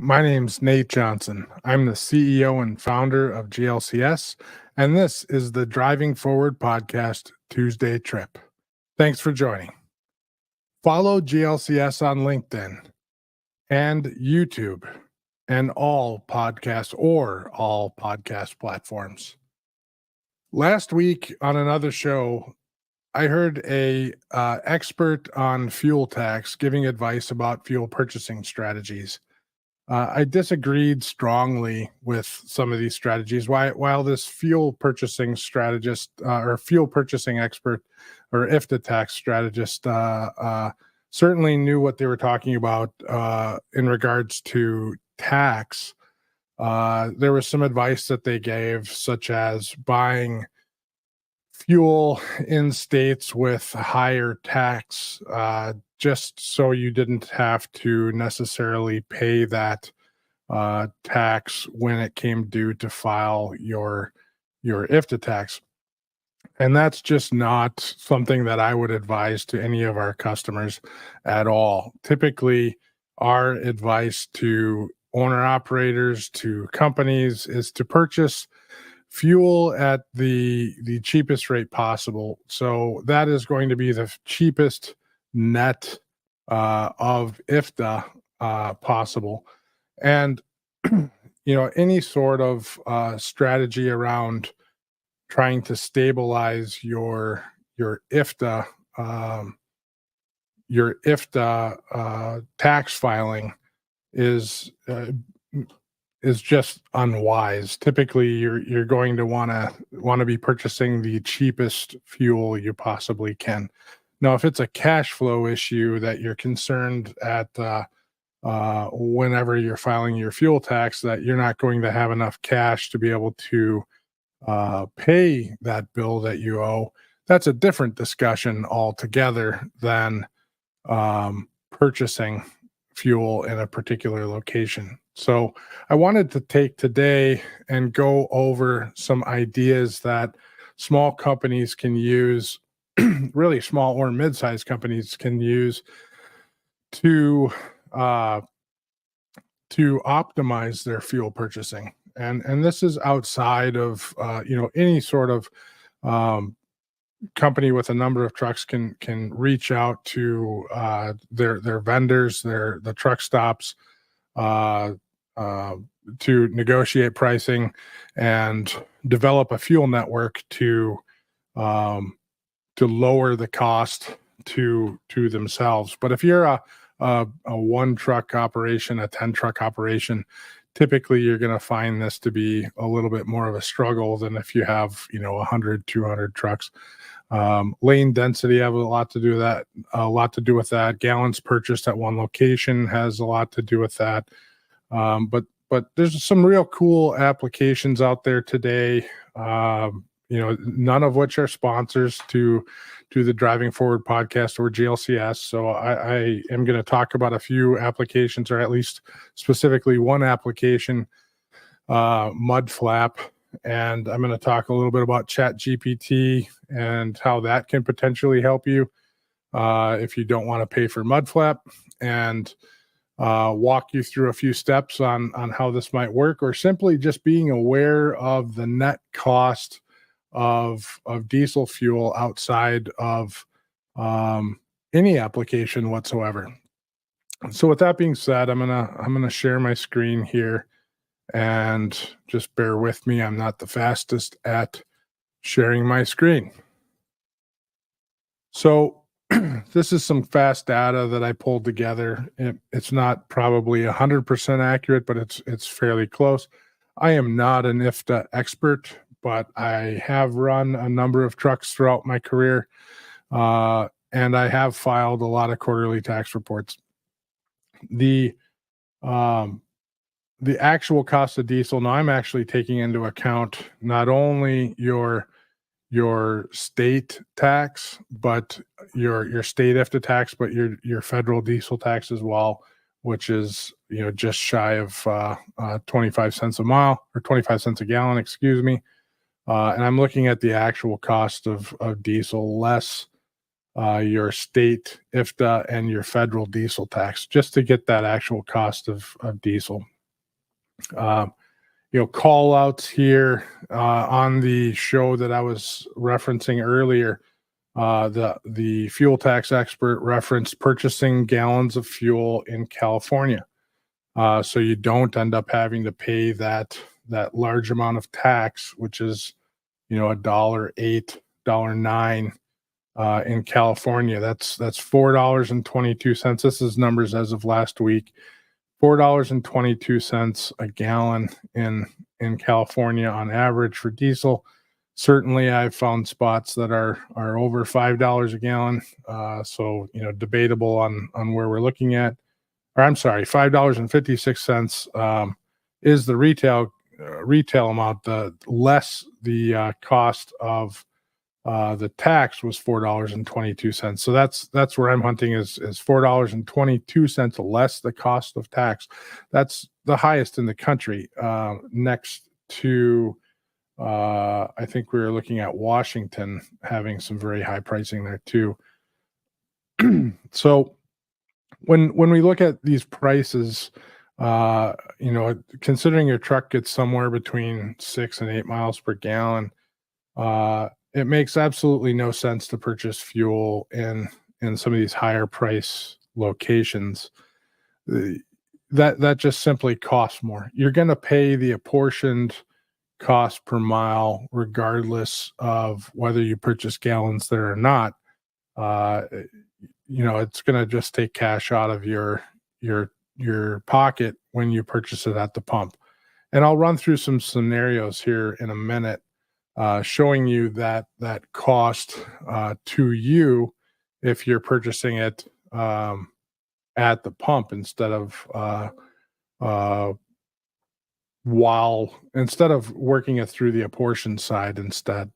My name's Nate Johnson. I'm the CEO and founder of GLCS, and this is the Driving Forward Podcast Tuesday Trip. Thanks for joining. Follow GLCS on LinkedIn and YouTube and all podcast platforms. Last week on another show, I heard a expert on fuel tax giving advice about fuel purchasing strategies. I disagreed strongly with some of these strategies. While this fuel purchasing strategist or fuel purchasing expert or IFTA tax strategist certainly knew what they were talking about in regards to tax, there was some advice that they gave, such as buying fuel in states with higher tax, just so you didn't have to necessarily pay that tax when it came due to file your IFTA tax. And that's just not something that I would advise to any of our customers at all. Typically, our advice to owner operators, to companies, is to purchase fuel at the cheapest rate possible. So that is going to be the cheapest net of IFTA possible. And any sort of strategy around trying to stabilize your IFTA tax filing is just unwise. Typically, you're going to want to be purchasing the cheapest fuel you possibly can. Now, if it's a cash flow issue that you're concerned at whenever you're filing your fuel tax, that you're not going to have enough cash to be able to pay that bill that you owe, that's a different discussion altogether than purchasing fuel in a particular location. So I wanted to take today and go over some ideas that small companies can use, really small or mid-sized companies can use to optimize their fuel purchasing. And this is outside of any sort of company with a number of trucks can reach out to their vendors, the truck stops, to negotiate pricing and develop a fuel network to lower the cost to themselves. But if you're a one truck operation, a 10 truck operation, typically you're going to find this to be a little bit more of a struggle than if you have 100, 200 trucks. Lane density have a lot to do with that. Gallons purchased at one location has a lot to do with that. But there's some real cool applications out there today, none of which are sponsors to the Driving Forward podcast or GLCS. So I am going to talk about a few applications, or at least specifically one application, Mudflap. And I'm going to talk a little bit about ChatGPT and how that can potentially help you if you don't want to pay for Mudflap, and walk you through a few steps on how this might work, or simply just being aware of the net cost of diesel fuel outside of any application whatsoever. So with that being said, I'm gonna share my screen here, and just bear with me. I'm not the fastest at sharing my screen. So this is some fast data that I pulled together. It's not probably 100% accurate, but it's fairly close. I am not an IFTA expert, but I have run a number of trucks throughout my career, and I have filed a lot of quarterly tax reports. The actual cost of diesel, now I'm actually taking into account not only your state tax, but your state IFTA tax, but your federal diesel tax as well, which is just shy of 25 cents a mile, or 25 cents a gallon, excuse me. And I'm looking at the actual cost of diesel less your state IFTA and your federal diesel tax, just to get that actual cost of diesel. Uh, call outs here on the show that I was referencing earlier. The fuel tax expert referenced purchasing gallons of fuel in California, so you don't end up having to pay that large amount of tax, which is $1.08, $1.09 in California. That's $4.22. This is numbers as of last week. $4.22 a gallon in California on average for diesel. Certainly, I've found spots that are over $5 a gallon. So debatable on where we're looking at. Or I'm sorry, $5.56 is the retail amount. The less the cost of the tax was $4.22. So that's where I'm hunting is $4.22 less the cost of tax. That's the highest in the country. Next to I think we were looking at Washington having some very high pricing there too. So when we look at these prices, considering your truck gets somewhere between 6 and 8 miles per gallon, it makes absolutely no sense to purchase fuel in some of these higher price locations. That just simply costs more. You're going to pay the apportioned cost per mile regardless of whether you purchase gallons there or not. It's going to just take cash out of your pocket when you purchase it at the pump. And I'll run through some scenarios here in a minute, showing you that cost to you if you're purchasing it at the pump instead of working it through the apportion side instead.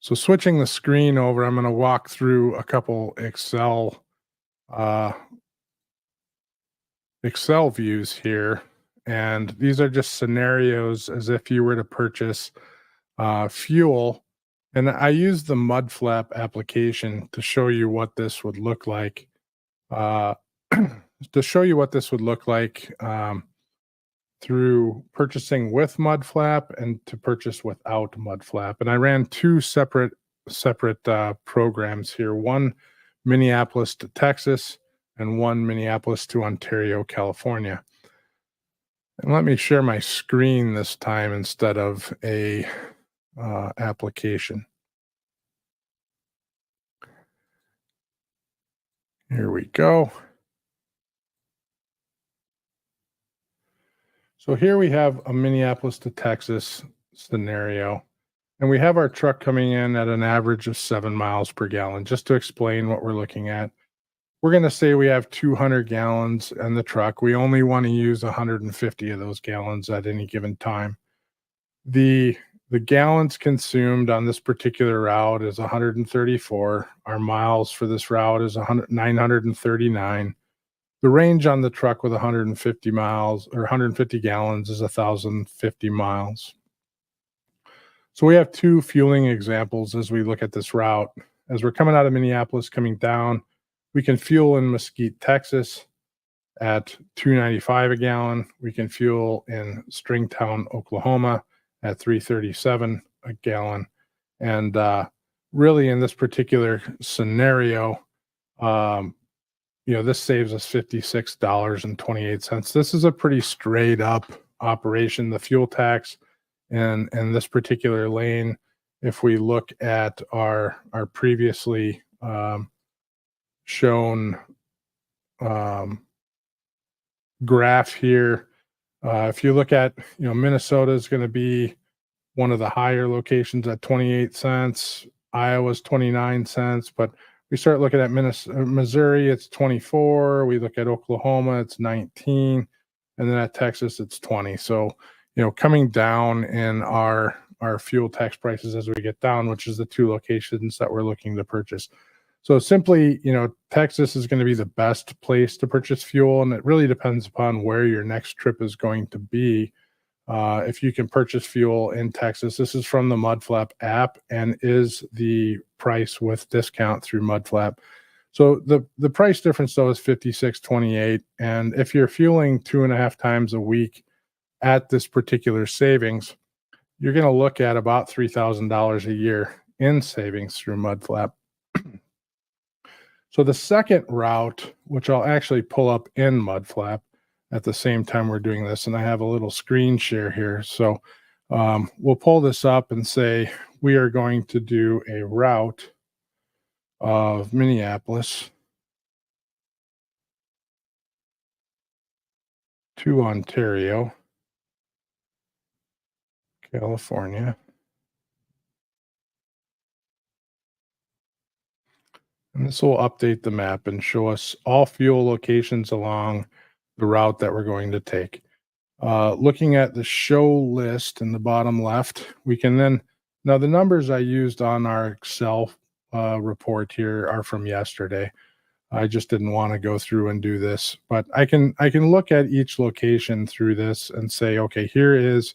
So switching the screen over, I'm going to walk through a couple Excel views here. And these are just scenarios as if you were to purchase fuel. And I use the mud flap application to show you what this would look like. Through purchasing with mud flap and to purchase without mud flap. And I ran two separate programs here, one Minneapolis to Texas and one Minneapolis to Ontario, California. And let me share my screen this time instead of a application. Here we go. So here we have a Minneapolis to Texas scenario, and we have our truck coming in at an average of 7 miles per gallon. Just to explain what we're looking at, we're going to say we have 200 gallons in the truck. We only want to use 150 of those gallons at any given time. The gallons consumed on this particular route is 134. Our miles for this route is 939. The range on the truck with 150 miles or 150 gallons is 1,050 miles. So we have two fueling examples as we look at this route. As we're coming out of Minneapolis, coming down, we can fuel in Mesquite, Texas at $2.95 a gallon. We can fuel in Stringtown, Oklahoma at $3.37 a gallon. And really in this particular scenario, this saves us $56.28. This is a pretty straight up operation. The fuel tax in this particular lane, if we look at our previously shown graph here, if you look at, Minnesota is going to be one of the higher locations at 28 cents. Iowa's 29 cents, but we start looking at Missouri, it's 24. We look at Oklahoma, it's 19. And then at Texas, it's 20. So, coming down in our fuel tax prices as we get down, which is the two locations that we're looking to purchase. So simply, Texas is going to be the best place to purchase fuel. And it really depends upon where your next trip is going to be. If you can purchase fuel in Texas, this is from the Mudflap app and is the price with discount through Mudflap. So the price difference though is 56.28, and if you're fueling 2.5 times a week at this particular savings, you're going to look at about $3,000 a year in savings through Mudflap. So the second route, which I'll actually pull up in Mudflap at the same time we're doing this, and I have a little screen share here. So we'll pull this up and say we are going to do a route of Minneapolis to Ontario, California. And this will update the map and show us all fuel locations along the route that we're going to take. Looking at the show list in the bottom left, we can then, now the numbers I used on our Excel report here are from yesterday. I just didn't want to go through and do this, but I can look at each location through this and say, okay, here is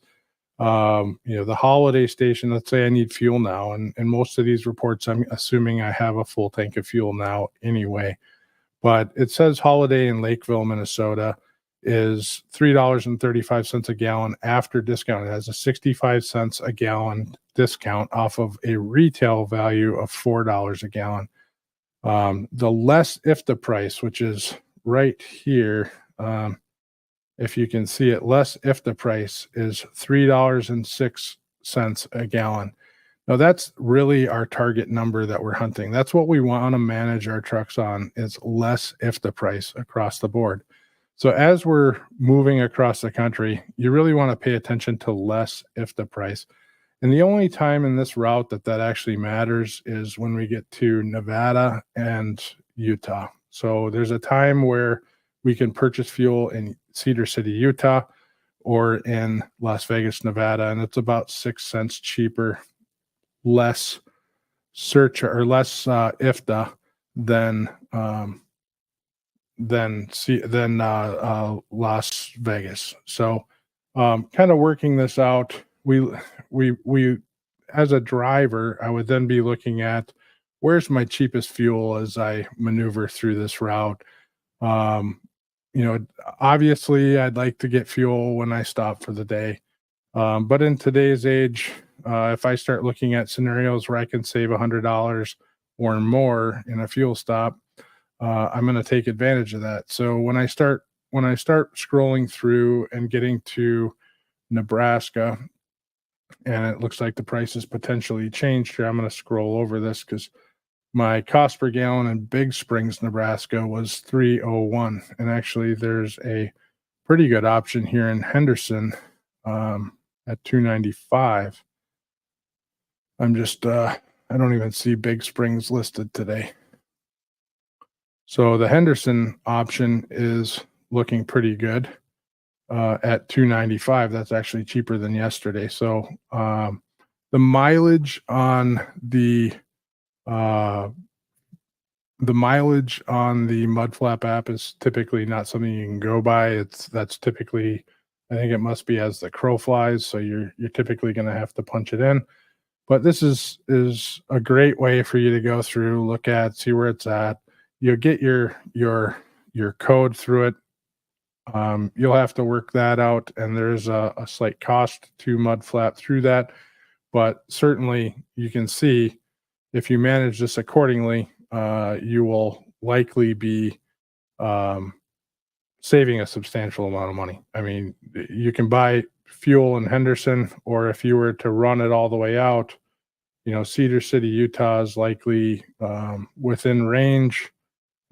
the holiday station. Let's say I need fuel now, and most of these reports, I'm assuming I have a full tank of fuel now anyway. But it says Holiday in Lakeville, Minnesota is $3.35 a gallon after discount. It has a 65 cents a gallon discount off of a retail value of $4 a gallon. The less IFTA price, which is right here, if you can see it, less IFTA price is $3.06 a gallon. Now that's really our target number that we're hunting. That's what we want to manage our trucks on, is less IFTA price across the board. So as we're moving across the country, you really want to pay attention to less IFTA price. And the only time in this route that actually matters is when we get to Nevada and Utah. So there's a time where we can purchase fuel in Cedar City, Utah, or in Las Vegas, Nevada, and it's about 6 cents cheaper, less IFTA than Las Vegas. So kind of working this out, we as a driver, I would then be looking at where's my cheapest fuel as I maneuver through this route. Obviously I'd like to get fuel when I stop for the day. But in today's age, if I start looking at scenarios where I can save $100 or more in a fuel stop, I'm going to take advantage of that. So when I start scrolling through and getting to Nebraska, and it looks like the price has potentially changed here, I'm going to scroll over this because my cost per gallon in Big Springs, Nebraska was $3.01. And actually there's a pretty good option here in Henderson at $2.95. I'm just, I don't even see Big Springs listed today. So the Henderson option is looking pretty good at $2.95. That's actually cheaper than yesterday. So the mileage on the Mudflap app is typically not something you can go by. That's typically, I think it must be as the crow flies. So you're typically going to have to punch it in. But this is a great way for you to go through, look at, see where it's at. You'll get your code through it. You'll have to work that out, and there's a slight cost to Mudflap through that. But certainly you can see if you manage this accordingly, you will likely be saving a substantial amount of money. I mean, you can buy fuel in Henderson, or if you were to run it all the way out, Cedar City, Utah is likely within range.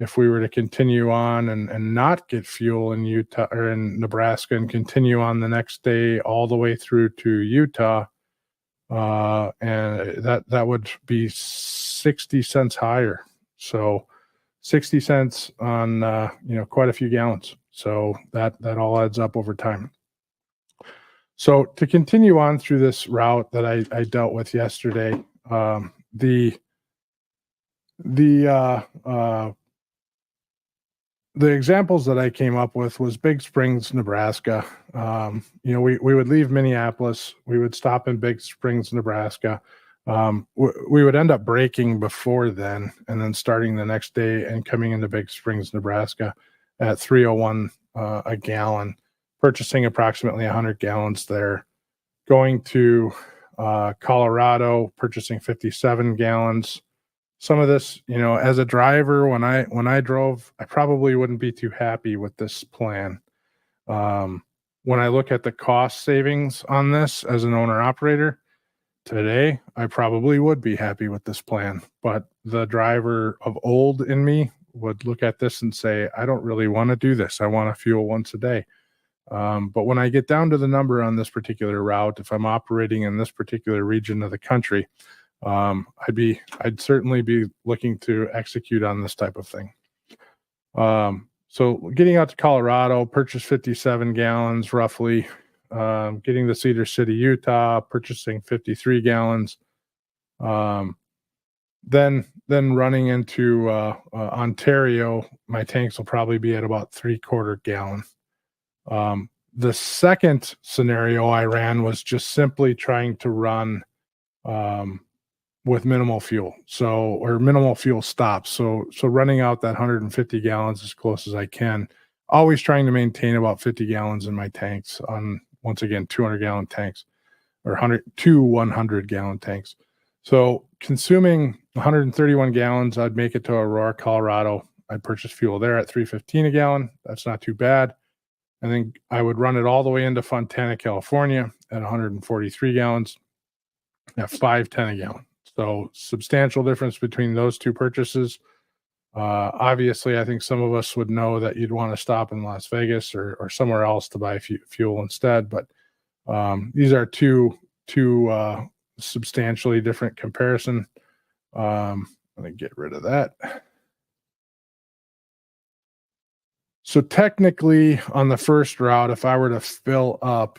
If we were to continue on and not get fuel in Utah or in Nebraska and continue on the next day all the way through to Utah, and that would be 60 cents higher. So 60 cents on quite a few gallons. So that all adds up over time. So to continue on through this route that I dealt with yesterday, the examples that I came up with was Big Springs, Nebraska. We would leave Minneapolis. We would stop in Big Springs, Nebraska. We would end up breaking before then, and then starting the next day and coming into Big Springs, Nebraska, at 301 a gallon, purchasing approximately 100 gallons there, going to Colorado, purchasing 57 gallons. Some of this, as a driver, when I drove, I probably wouldn't be too happy with this plan. Um, when I look at the cost savings on this as an owner operator today, I probably would be happy with this plan. But the driver of old in me would look at this and say, I don't really want to do this. I want to fuel once a day. But when I get down to the number on this particular route, if I'm operating in this particular region of the country, I'd certainly be looking to execute on this type of thing. So getting out to Colorado, purchase 57 gallons roughly. Getting to Cedar City, Utah, purchasing 53 gallons. Then running into Ontario, my tanks will probably be at about 3/4 gallon. The second scenario I ran was just simply trying to run with minimal fuel, or minimal fuel stops. So running out that 150 gallons as close as I can, always trying to maintain about 50 gallons in my tanks on, once again, 200-gallon tanks, or 100 gallon tanks. So consuming 131 gallons, I'd make it to Aurora, Colorado. I'd purchase fuel there at 315 a gallon. That's not too bad. And then I would run it all the way into Fontana, California at 143 gallons at 510 a gallon. So substantial difference between those two purchases. Obviously, I think some of us would know that you'd want to stop in Las Vegas or somewhere else to buy fuel instead. But these are two substantially different comparison. Let me get rid of that. So technically, on the first route, if I were to fill up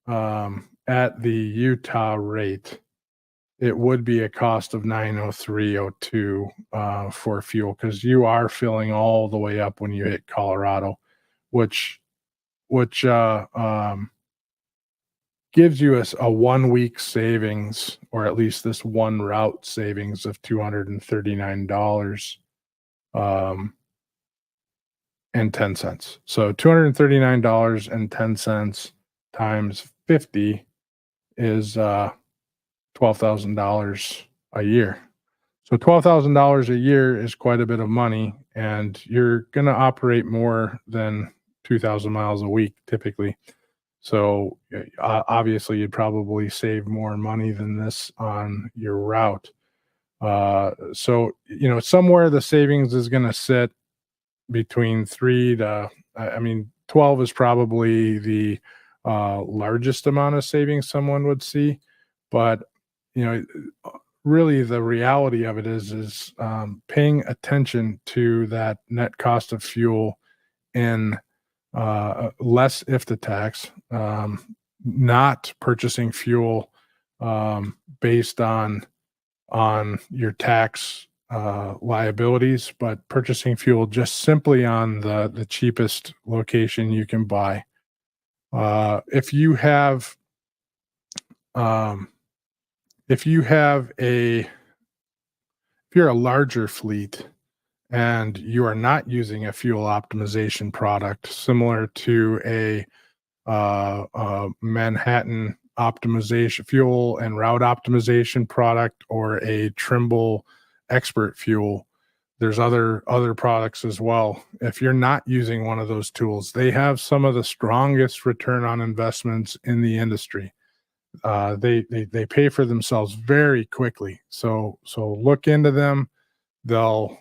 at the Utah rate, it would be a cost of $903.02 for fuel, because you are filling all the way up when you hit Colorado, which gives you a 1 week savings, or at least this one route savings of $239 and 10 cents. So $239.10 times 50 is $12,000 a year. So $12,000 a year is quite a bit of money, and you're going to operate more than 2,000 miles a week typically. So obviously you'd probably save more money than this on your route. So, somewhere the savings is going to sit between 12 is probably the largest amount of savings someone would see. But, really the reality of it is paying attention to that net cost of fuel in less IFTA tax, not purchasing fuel based on your tax liabilities, but purchasing fuel just simply on the cheapest location you can buy. If you're a larger fleet and you are not using a fuel optimization product similar to a Manhattan optimization fuel and route optimization product, or a Trimble expert fuel, there's other products as well. If you're not using one of those tools, they have some of the strongest return on investments in the industry. They pay for themselves very quickly. So look into them. They'll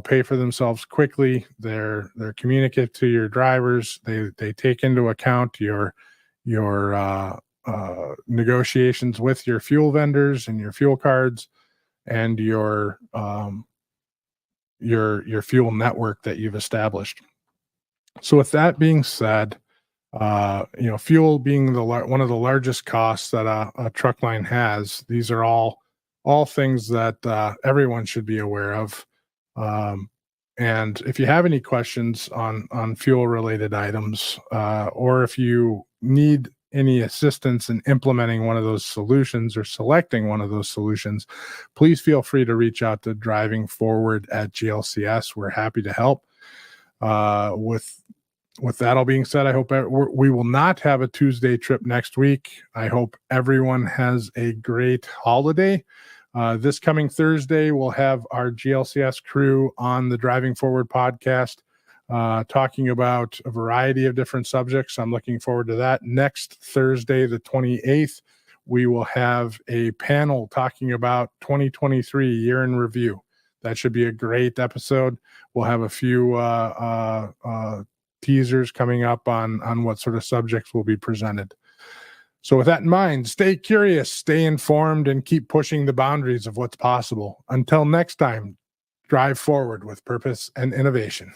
pay for themselves quickly. They're communicative to your drivers. They take into account your negotiations with your fuel vendors and your fuel cards, and your fuel network that you've established. So with that being said, fuel being one of the largest costs that a truck line has, these are all things that everyone should be aware of. And if you have any questions on fuel related items, or if you need any assistance in implementing one of those solutions or selecting one of those solutions, please feel free to reach out to Driving Forward at GLCS. We're happy to help. With that all being said, I hope we will not have a Tuesday trip next week. I hope everyone has a great holiday. This coming Thursday, we'll have our GLCS crew on the Driving Forward podcast, talking about a variety of different subjects. I'm looking forward to that. Next Thursday, the 28th, we will have a panel talking about 2023 year in review. That should be a great episode. We'll have a few teasers coming up on what sort of subjects will be presented. So with that in mind, stay curious, stay informed, and keep pushing the boundaries of what's possible. Until next time, drive forward with purpose and innovation.